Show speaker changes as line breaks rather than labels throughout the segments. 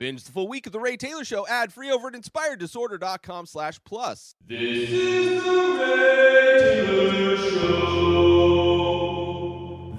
Binge the full week of The Ray Taylor Show ad-free over at inspireddisorder.com/plus.
This is The Ray Taylor Show.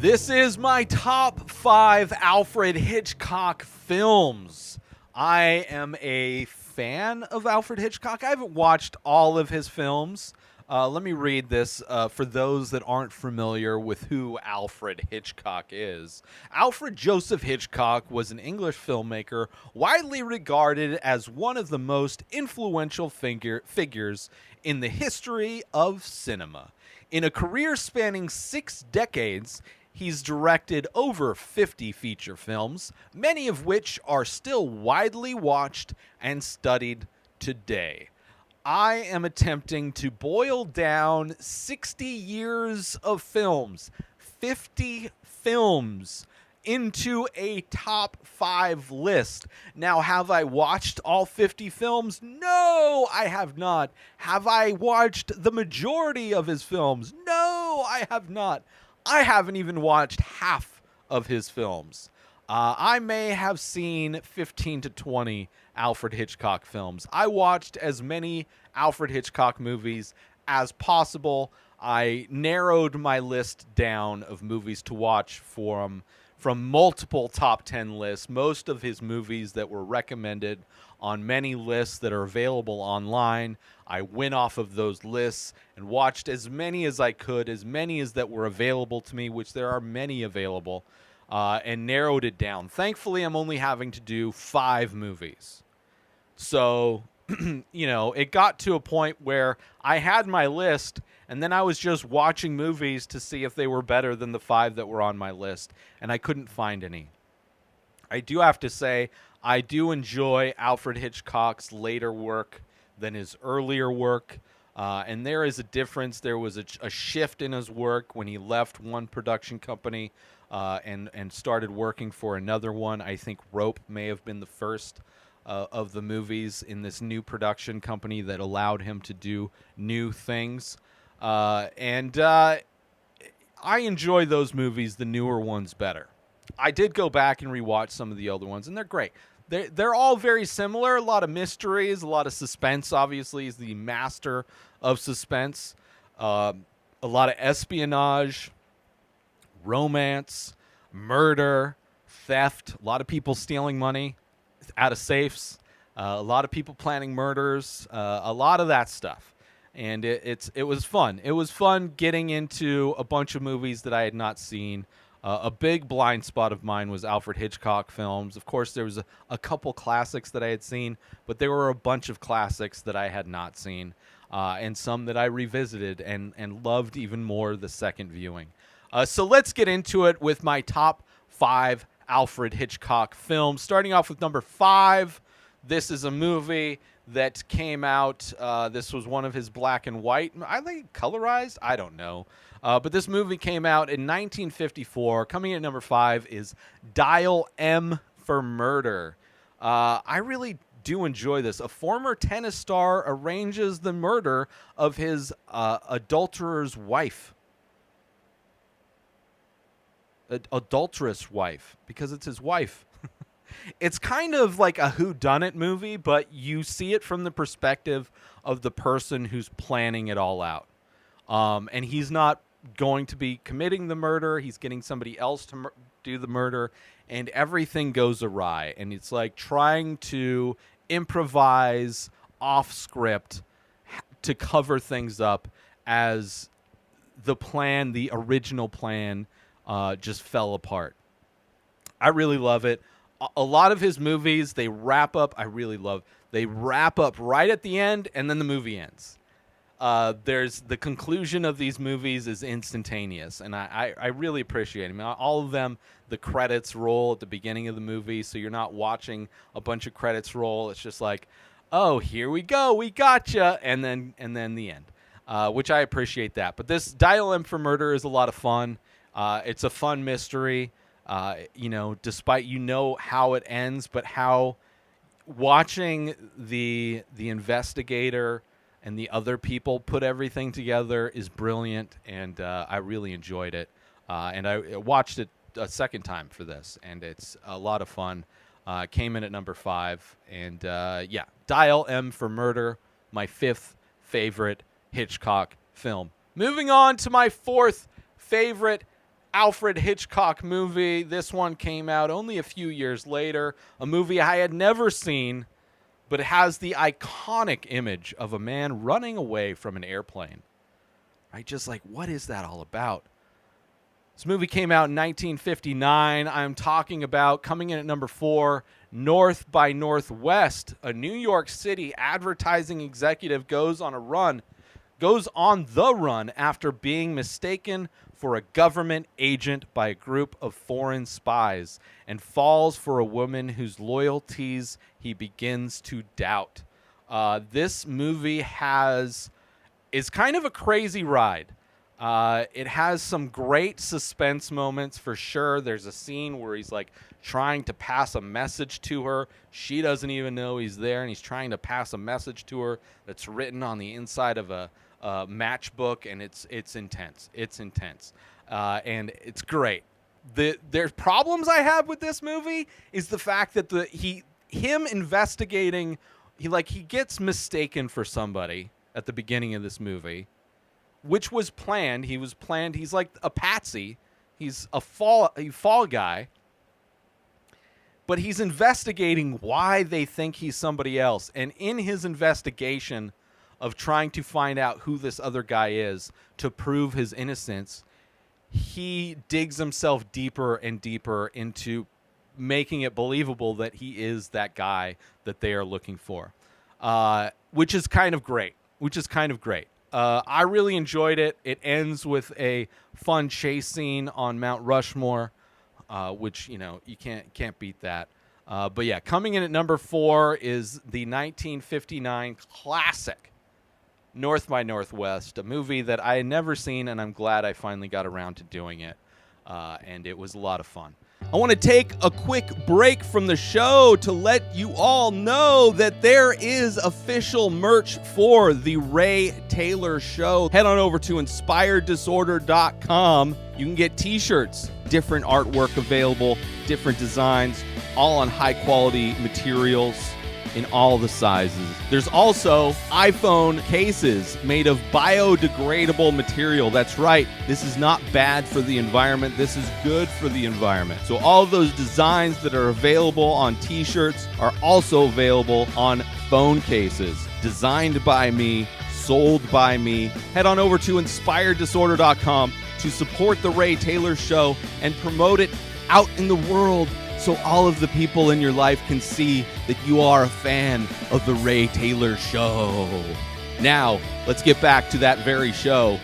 This is my top 5 Alfred Hitchcock films. I am a fan of Alfred Hitchcock. I haven't watched all of his films. Let me read this for those that aren't familiar with who Alfred Hitchcock is. Alfred Joseph Hitchcock was an English filmmaker widely regarded as one of the most influential figures in the history of cinema. In a career spanning 6 decades, he's directed over 50 feature films, many of which are still widely watched and studied today. I am attempting to boil down 60 years of films, 50 films, into a top 5 list. Now, have I watched all 50 films? No, I have not. Have I watched the majority of his films? No, I have not. I haven't even watched half of his films. I may have seen 15 to 20 Alfred Hitchcock films. I watched as many Alfred Hitchcock movies as possible. I narrowed my list down of movies to watch from multiple top 10 lists. Most of his movies that were recommended on many lists that are available online, I went off of those lists and watched as many as I could, as many as that were available to me, which there are many available, and narrowed it down. Thankfully, I'm only having to do 5 movies. So, it got to a point where I had my list, and then I was just watching movies to see if they were better than the 5 that were on my list, and I couldn't find any. I do have to say, I do enjoy Alfred Hitchcock's later work than his earlier work, and there is a difference. There was a shift in his work when he left one production company and started working for another one. I think Rope may have been the first of the movies in this new production company that allowed him to do new things. And I enjoy those movies, the newer ones, better. I did go back and rewatch some of the older ones, and they're great. They're all very similar. A lot of mysteries, a lot of suspense. Obviously, he's the master of suspense. A lot of espionage, romance, murder, theft. A lot of people stealing money out of safes. A lot of people planning murders. A lot of that stuff. And it was fun. It was fun getting into a bunch of movies that I had not seen. A big blind spot of mine was Alfred Hitchcock films. Of course, there was a couple classics that I had seen, but there were a bunch of classics that I had not seen, and some that I revisited and loved even more the second viewing. So let's get into it with my top 5 Alfred Hitchcock films. Starting off with number 5, this is a movie that came out. This was one of his black and white. I think colorized. I don't know. But this movie came out in 1954. Coming in at number 5 is Dial M for Murder. I really do enjoy this. A former tennis star arranges the murder of his adulterous wife. Adulterous wife, because it's his wife. It's kind of like a whodunit movie, but you see it from the perspective of the person who's planning it all out. And he's not going to be committing the murder. He's getting somebody else to do the murder, and everything goes awry. And it's like trying to improvise off script to cover things up as the original plan, just fell apart. I really love it. A lot of his movies, they wrap up right at the end, and then the movie ends. There's the conclusion of these movies is instantaneous, and I really appreciate it. I mean, all of them, the credits roll at the beginning of the movie, so you're not watching a bunch of credits roll. It's just like, oh, here we go, we gotcha, and then the end, which I appreciate that. But this Dial M for Murder is a lot of fun. It's a fun mystery. Despite how it ends, but how watching the investigator and the other people put everything together is brilliant, and I really enjoyed it. And I watched it a second time for this, and it's a lot of fun. Came in at number 5. And yeah, Dial M for Murder, my 5th favorite Hitchcock film. Moving on to my 4th favorite Alfred Hitchcock movie. This one came out only a few years later. A movie I had never seen, but it has the iconic image of a man running away from an airplane. Right? Just like, what is that all about? This movie came out in 1959. I'm talking about, coming in at number 4, North by Northwest. A New York City advertising executive goes on the run after being mistaken for a government agent by a group of foreign spies and falls for a woman whose loyalties he begins to doubt. This movie is kind of a crazy ride. It has some great suspense moments for sure. There's a scene where he's like trying to pass a message to her. She doesn't even know he's there, and he's trying to pass a message to her that's written on the inside of a matchbook, and it's intense. It's intense, and it's great. There's problems I have with this movie is the fact that him investigating, he gets mistaken for somebody at the beginning of this movie, which was planned. He's like a patsy. He's a fall guy. But he's investigating why they think he's somebody else. And in his investigation of trying to find out who this other guy is to prove his innocence, he digs himself deeper and deeper into making it believable that he is that guy that they are looking for, which is kind of great. I really enjoyed it. It ends with a fun chase scene on Mount Rushmore, which, you can't beat that. But yeah, coming in at number 4 is the 1959 classic North by Northwest, a movie that I had never seen, and I'm glad I finally got around to doing it. And it was a lot of fun. I want to take a quick break from the show to let you all know that there is official merch for the Ray Taylor Show. Head on over to inspireddisorder.com. You can get t-shirts, different artwork available, different designs, all on high-quality materials in all the sizes. There's also iPhone cases made of biodegradable material. That's right. This is not bad for the environment. This is good for the environment. So all of those designs that are available on t-shirts are also available on phone cases. Designed by me, sold by me. Head on over to inspireddisorder.com to support the Ray Taylor Show and promote it out in the world, so all of the people in your life can see that you are a fan of the Ray Taylor Show. Now, let's get back to that very show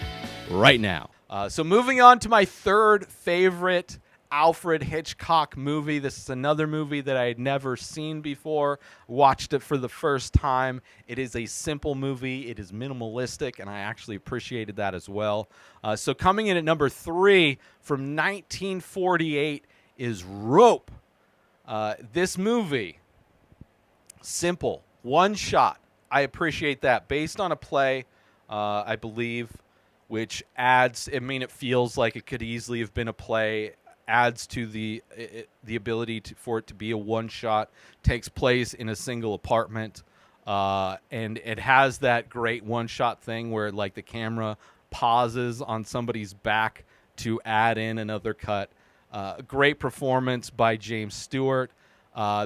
right now. So moving on to my 3rd favorite Alfred Hitchcock movie. This is another movie that I had never seen before. Watched it for the first time. It is a simple movie. It is minimalistic, and I actually appreciated that as well. So coming in at number 3 from 1948 is Rope. This movie, simple, one shot. I appreciate that. Based on a play, I believe, which adds, it feels like it could easily have been a play, adds to the ability for it to be a one shot, takes place in a single apartment, and it has that great one shot thing where like the camera pauses on somebody's back to add in another cut. Great performance by James Stewart.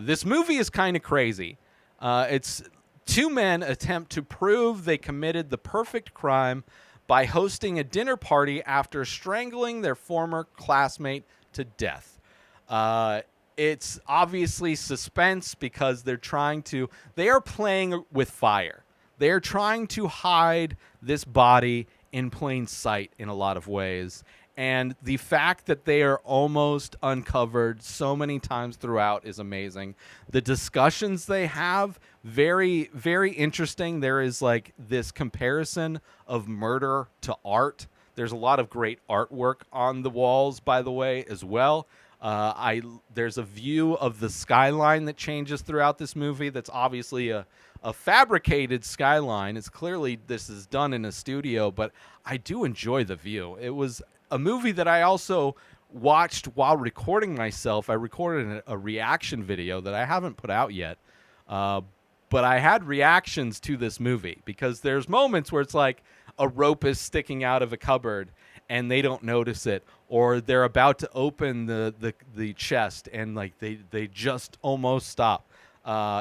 This movie is kind of crazy. It's 2 men attempt to prove they committed the perfect crime by hosting a dinner party after strangling their former classmate to death. It's obviously suspense because they are playing with fire. They are trying to hide this body in plain sight in a lot of ways. And the fact that they are almost uncovered so many times throughout is amazing. The discussions they have, very, very interesting. There is like this comparison of murder to art. There's a lot of great artwork on the walls, by the way, as well. There's a view of the skyline that changes throughout this movie that's obviously a fabricated skyline. It's clearly this is done in a studio, but I do enjoy the view. It was a movie that I also watched while recording myself. I recorded a reaction video that I haven't put out yet. But I had reactions to this movie because there's moments where it's like a rope is sticking out of a cupboard and they don't notice it, or they're about to open the chest and like they just almost stop.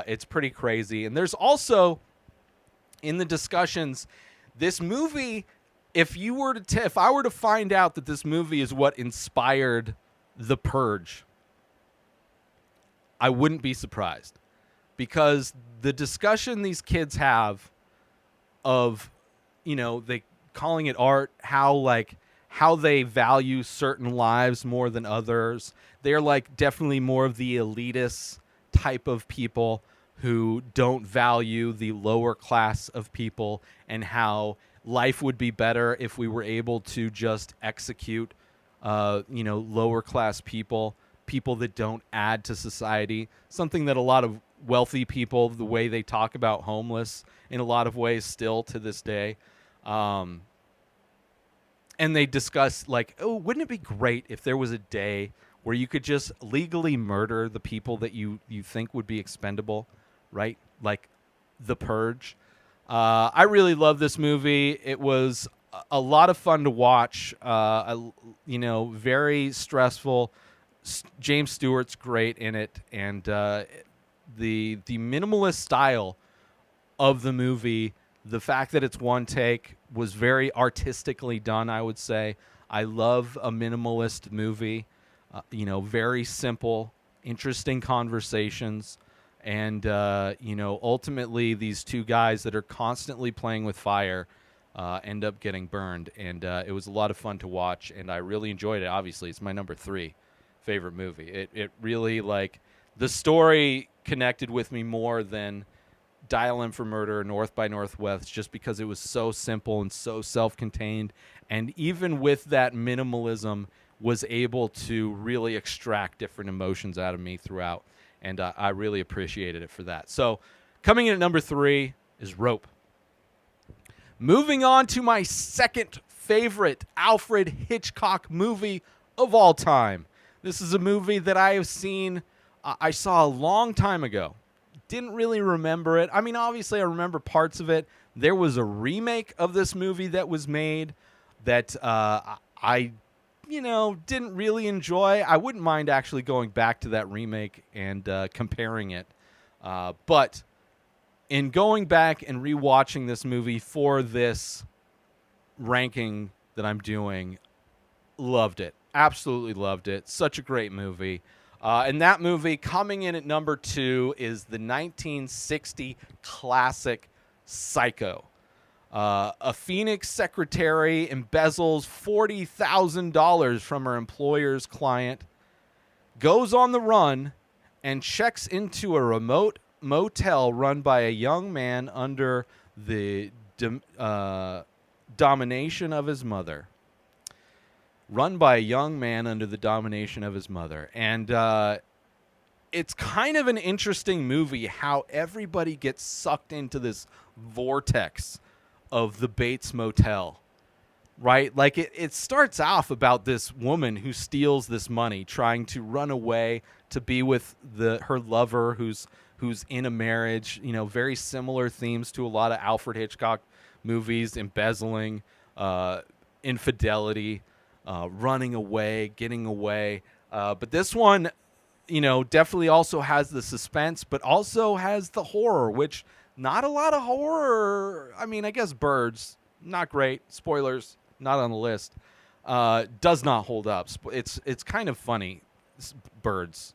It's pretty crazy. And there's also in the discussions, this movie, if I were to find out that this movie is what inspired The Purge, I wouldn't be surprised. Because the discussion these kids have of, they calling it art, how they value certain lives more than others. They're like definitely more of the elitist type of people who don't value the lower class of people, and how life would be better if we were able to just execute, lower class people that don't add to society. Something that a lot of wealthy people, the way they talk about homeless in a lot of ways still to this day. And they discuss like, oh, wouldn't it be great if there was a day where you could just legally murder the people that you think would be expendable, right? Like The Purge. I really love this movie. It was a lot of fun to watch. Very stressful. James Stewart's great in it, and the minimalist style of the movie, the fact that it's one take, was very artistically done, I would say. I love a minimalist movie. Very simple, interesting conversations, and ultimately these two guys that are constantly playing with fire end up getting burned, and it was a lot of fun to watch, and I really enjoyed it. Obviously, it's my number 3 favorite movie. It really, like, the story connected with me more than Dial M for Murder or North by Northwest, just because it was so simple and so self-contained, and even with that minimalism was able to really extract different emotions out of me throughout, and I really appreciated it for that. So coming in at number 3 is Rope. Moving on to my second favorite Alfred Hitchcock movie of all time. This is a movie that I have seen, I saw a long time ago. Didn't really remember it. I mean, obviously, I remember parts of it. There was a remake of this movie that was made that I didn't really enjoy. I wouldn't mind actually going back to that remake and comparing it. But in going back and rewatching this movie for this ranking that I'm doing, loved it. Absolutely loved it. Such a great movie. And that movie, coming in at number 2, is the 1960 classic Psycho. A Phoenix secretary embezzles $40,000 from her employer's client, goes on the run, and checks into a remote motel run by a young man under the domination of his mother. And it's kind of an interesting movie how everybody gets sucked into this vortex of the Bates Motel, right? Like it starts off about this woman who steals this money, trying to run away to be with her lover who's in a marriage. Very similar themes to a lot of Alfred Hitchcock movies: embezzling, infidelity, running away, getting away. But this one, definitely also has the suspense, but also has the horror, which not a lot of horror. I mean, I guess Birds, not great. Spoilers, not on the list. Does not hold up. It's kind of funny, Birds.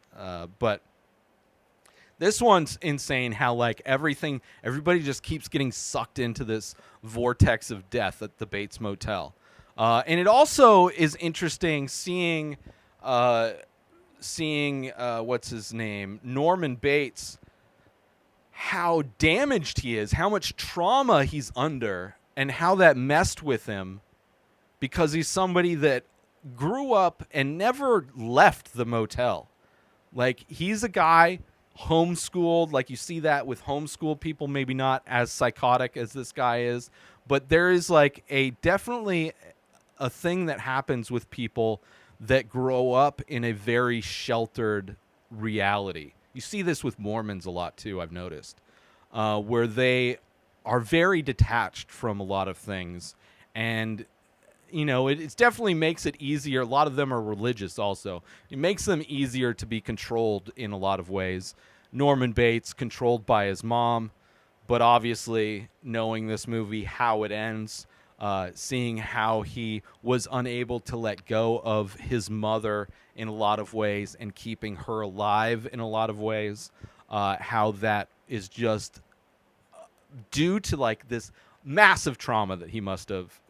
But this one's insane how, like, everybody just keeps getting sucked into this vortex of death at the Bates Motel. And it also is interesting seeing what's his name, Norman Bates, how damaged he is, how much trauma he's under, and how that messed with him, because he's somebody that grew up and never left the motel. Like, he's a guy homeschooled, like you see that with homeschooled people, maybe not as psychotic as this guy is, but there is like definitely a thing that happens with people that grow up in a very sheltered reality. You see this with Mormons a lot too, I've noticed, where they are very detached from a lot of things. And, it definitely makes it easier. A lot of them are religious also. It makes them easier to be controlled in a lot of ways. Norman Bates, controlled by his mom, but obviously knowing this movie, how it ends, seeing how he was unable to let go of his mother in a lot of ways and keeping her alive in a lot of ways, how that is just due to like this massive trauma that he must have,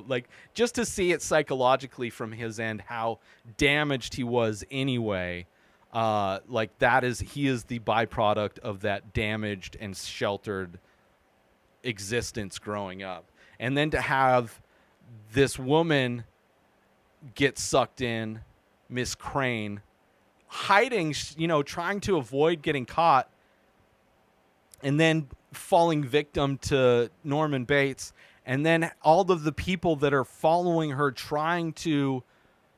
like just to see it psychologically from his end, how damaged he was anyway. Like he is the byproduct of that damaged and sheltered existence growing up. And then to have this woman get sucked in, Miss Crane, hiding, trying to avoid getting caught, and then falling victim to Norman Bates, and then all of the people that are following her, trying to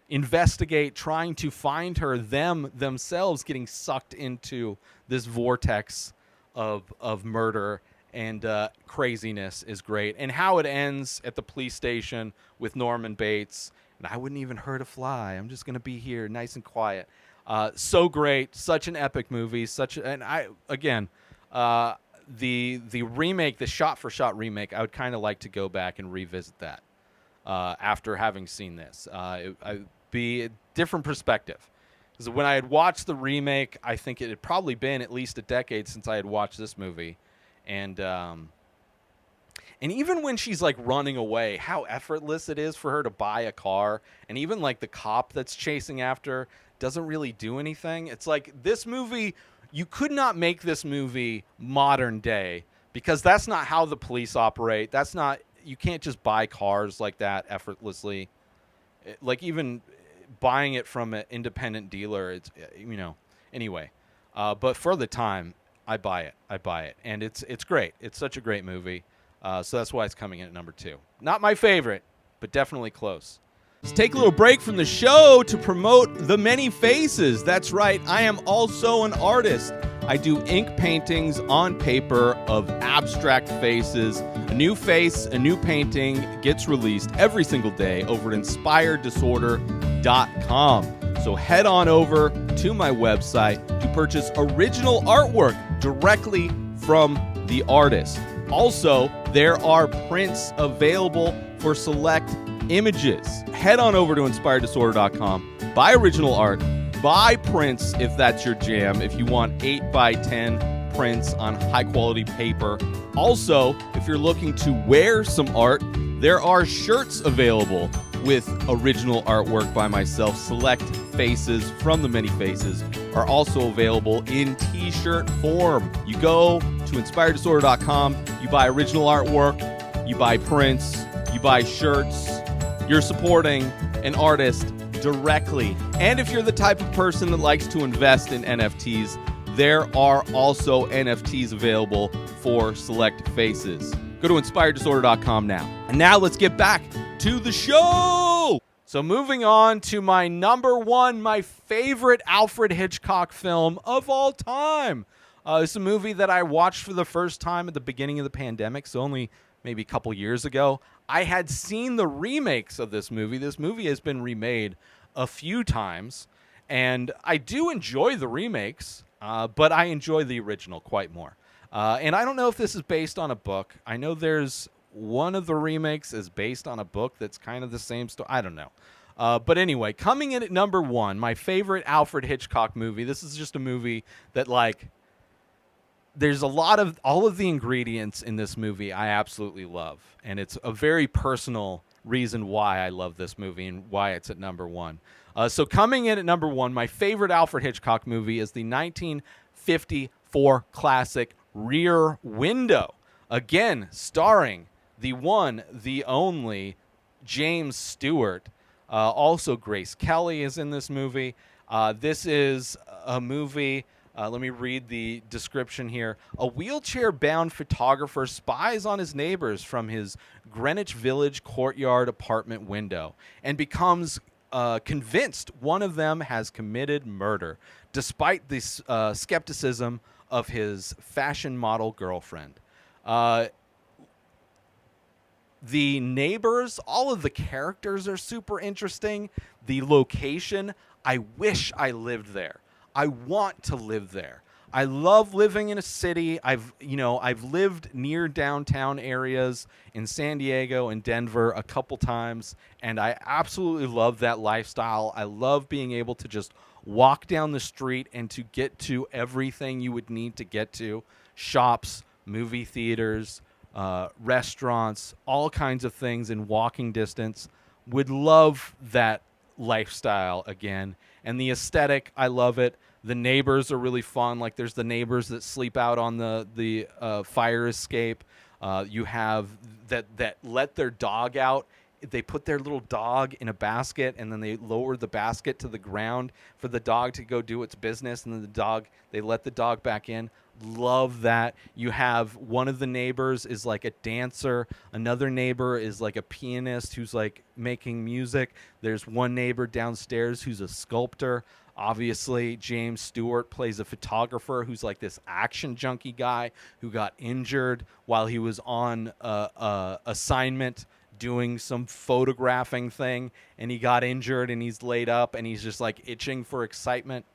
investigate, trying to find her, themselves getting sucked into this vortex of murder and craziness is great. And how it ends at the police station with Norman Bates, and I wouldn't even hurt a fly. I'm just going to be here nice and quiet. So great. Such an epic movie. The remake, the shot-for-shot remake, I would kind of like to go back and revisit that after having seen this. I'd be a different perspective. Because when I had watched the remake, I think it had probably been at least a decade since I had watched this movie. And even when she's like running away, how effortless it is for her to buy a car. And even like the cop that's chasing after her doesn't really do anything. It's like this movie, you could not make this movie modern day because that's not how the police operate. You can't just buy cars like that effortlessly. Like even buying it from an independent dealer, it's, anyway. But for the time, I buy it. And it's great. It's such a great movie. So that's why it's coming in at number 2. Not my favorite, but definitely close. Let's take a little break from the show to promote The Many Faces. That's right, I am also an artist. I do ink paintings on paper of abstract faces. A new face, a new painting gets released every single day over at inspireddisorder.com. So head on over to my website to purchase original artwork directly from the artist. Also, there are prints available for select images. Head on over to inspireddisorder.com, buy original art, buy prints if that's your jam, if you want 8x10 prints on high quality paper. Also, if you're looking to wear some art, there are shirts available with original artwork by myself. Select faces from The Many Faces are also available in t-shirt form. You go to inspireddisorder.com, you buy original artwork, you buy prints, you buy shirts. You're supporting an artist directly. And if you're the type of person that likes to invest in NFTs, there are also NFTs available for select faces. Go to inspireddisorder.com now. And now let's get back to the show. So moving on to my number 1, my favorite Alfred Hitchcock film of all time. It's a movie that I watched for the first time at the beginning of the pandemic, so only maybe a couple years ago. I had seen the remakes of this movie. This movie has been remade a few times, and I do enjoy the remakes, but I enjoy the original quite more. And I don't know if this is based on a book. I know there's one of the remakes is based on a book that's kind of the same story. I don't know. But anyway, coming in at number 1, my favorite Alfred Hitchcock movie. This is just a movie that, like, there's all of the ingredients in this movie I absolutely love. And it's a very personal reason why I love this movie and why it's at number 1. So coming in at number 1, my favorite Alfred Hitchcock movie is the 1954 classic Rear Window. Again, starring the one, the only James Stewart. Also, Grace Kelly is in this movie. This is a movie... let me read the description here. A wheelchair-bound photographer spies on his neighbors from his Greenwich Village courtyard apartment window and becomes convinced one of them has committed murder, despite the skepticism of his fashion model girlfriend. Uh, the neighbors, all of the characters are super interesting. The location, I wish I lived there. I want to live there. I love living in a city. I've lived near downtown areas in San Diego and Denver a couple times, and I absolutely love that lifestyle. I love being able to just walk down the street and to get to everything you would need to get to: shops, movie theaters, restaurants, all kinds of things in walking distance. Would love that lifestyle again. And the aesthetic, I love it. The neighbors are really fun. Like, there's the neighbors that sleep out on the fire escape. You have that let their dog out. They put their little dog in a basket, and then they lower the basket to the ground for the dog to go do its business, and then they let the dog back in. Love that. You have one of the neighbors is like a dancer. Another neighbor is like a pianist who's like making music. There's one neighbor downstairs who's a sculptor. Obviously, James Stewart plays a photographer who's like this action junkie guy who got injured while he was on a assignment doing some photographing thing, and he got injured and he's laid up and he's just like itching for excitement.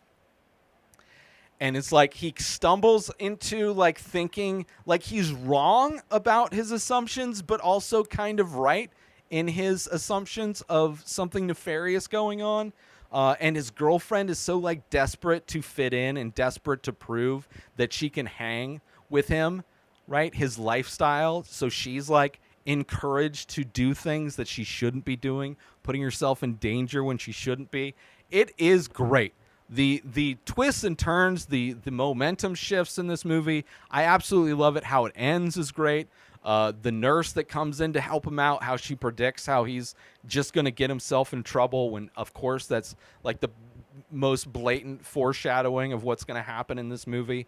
And it's like he stumbles into like thinking like he's wrong about his assumptions, but also kind of right in his assumptions of something nefarious going on. And his girlfriend is so like desperate to fit in and desperate to prove that she can hang with him, right? His lifestyle. So she's like encouraged to do things that she shouldn't be doing, putting herself in danger when she shouldn't be. It is great. The twists and turns, the momentum shifts in this movie, I absolutely love it. How it ends is great. The nurse that comes in to help him out, how she predicts how he's just going to get himself in trouble when, of course, that's like the most blatant foreshadowing of what's going to happen in this movie.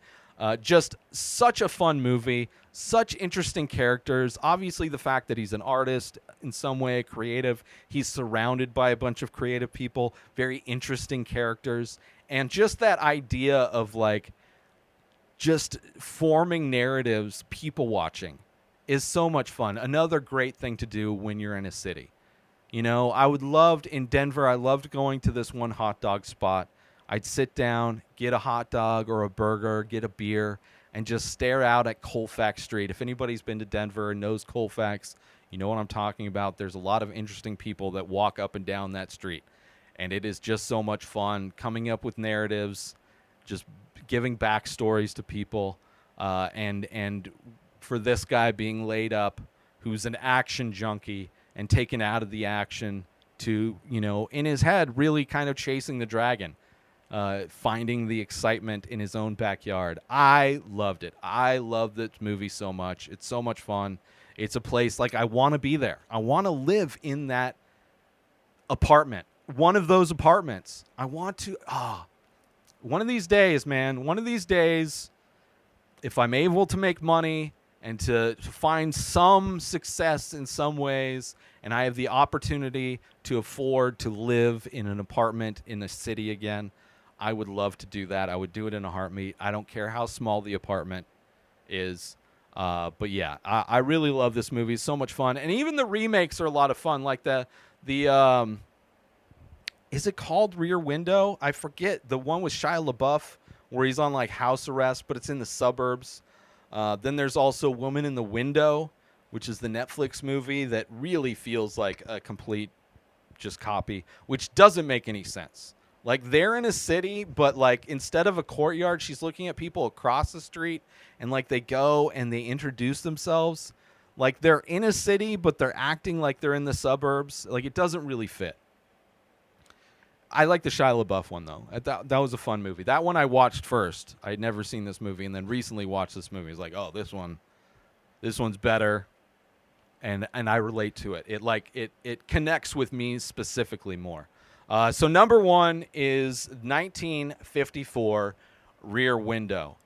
Just such a fun movie, such interesting characters. Obviously, the fact that he's an artist in some way, creative. He's surrounded by a bunch of creative people, very interesting characters. And just that idea of like just forming narratives, people watching, is so much fun. Another great thing to do when you're in a city. You know, in Denver, I loved going to this one hot dog spot. I'd sit down, get a hot dog or a burger, get a beer, and just stare out at Colfax Street. If anybody's been to Denver and knows Colfax, you know what I'm talking about. There's a lot of interesting people that walk up and down that street. And it is just so much fun coming up with narratives, just giving backstories to people, and for this guy being laid up, who's an action junkie and taken out of the action to, you know, in his head, really kind of chasing the dragon, finding the excitement in his own backyard. I loved it. I love this movie so much. It's so much fun. It's a place like I want to be there. I want to live in that apartment. One of those apartments. I want to, one of these days, man, one of these days, if I'm able to make money and to find some success in some ways, and I have the opportunity to afford to live in an apartment in a city again, I would love to do that. I would do it in a heartbeat. I don't care how small the apartment is. But yeah, I really love this movie. It's so much fun. And even the remakes are a lot of fun. Like the is it called Rear Window? I forget. The one with Shia LaBeouf where he's on like house arrest, but it's in the suburbs. Then there's also Woman in the Window, which is the Netflix movie that really feels like a complete just copy, which doesn't make any sense. Like, they're in a city, but like instead of a courtyard, she's looking at people across the street, and like they go and they introduce themselves. Like, they're in a city, but they're acting like they're in the suburbs. Like, it doesn't really fit. I like the Shia LaBeouf one, though. That was a fun movie. That one I watched first. I had never seen this movie, and then recently watched this movie. It's like, oh, this one's better, and I relate to it. It connects with me specifically more. So number one is 1954 Rear Window.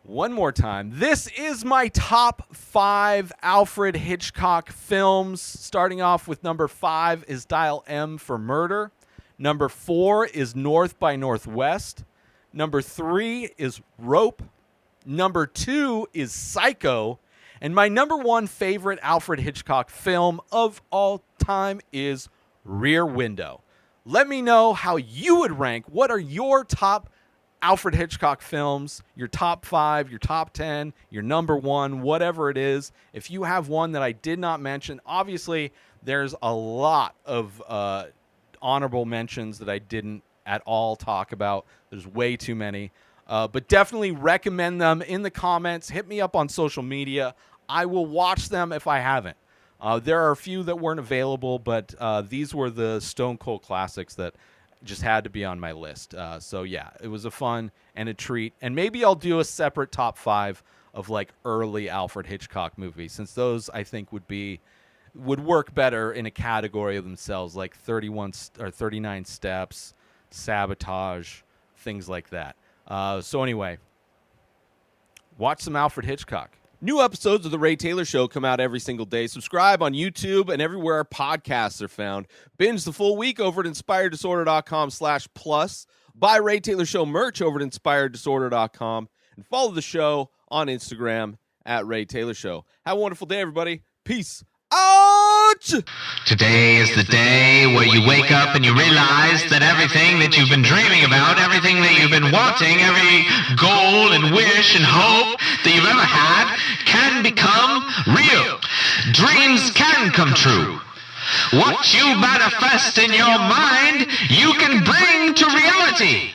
One more time. This is my top 5 Alfred Hitchcock films. Starting off with number 5 is Dial M for Murder. Number 4 is North by Northwest. Number 3 is Rope. Number 2 is Psycho. And my number 1 favorite Alfred Hitchcock film of all time is Rear Window. Let me know how you would rank. What are your top Alfred Hitchcock films, your top 5, your top 10, your number 1, whatever it is. If you have one that I did not mention, obviously there's a lot of honorable mentions that I didn't at all talk about. There's way too many. But definitely recommend them in the comments. Hit me up on social media. I will watch them if I haven't. There are a few that weren't available, but these were the Stone Cold classics that just had to be on my list. So yeah, it was a fun and a treat. And maybe I'll do a separate top 5 of like early Alfred Hitchcock movies, since those I think would work better in a category of themselves, like 31 or 39 Steps, Sabotage, things like that. So anyway, watch some Alfred Hitchcock.
New episodes of The Ray Taylor Show come out every single day. Subscribe on YouTube and everywhere our podcasts are found. Binge the full week over at inspireddisorder.com/plus. Buy Ray Taylor Show merch over at inspireddisorder.com. And follow the show on Instagram at Ray Taylor Show. Have a wonderful day, everybody. Peace out!
Today is the day where you wake up and you realize that everything that you've been dreaming about, everything that you've been wanting, every goal and wish and hope that you've ever had can become real. Dreams can come true. What you manifest in your mind, you can bring to reality.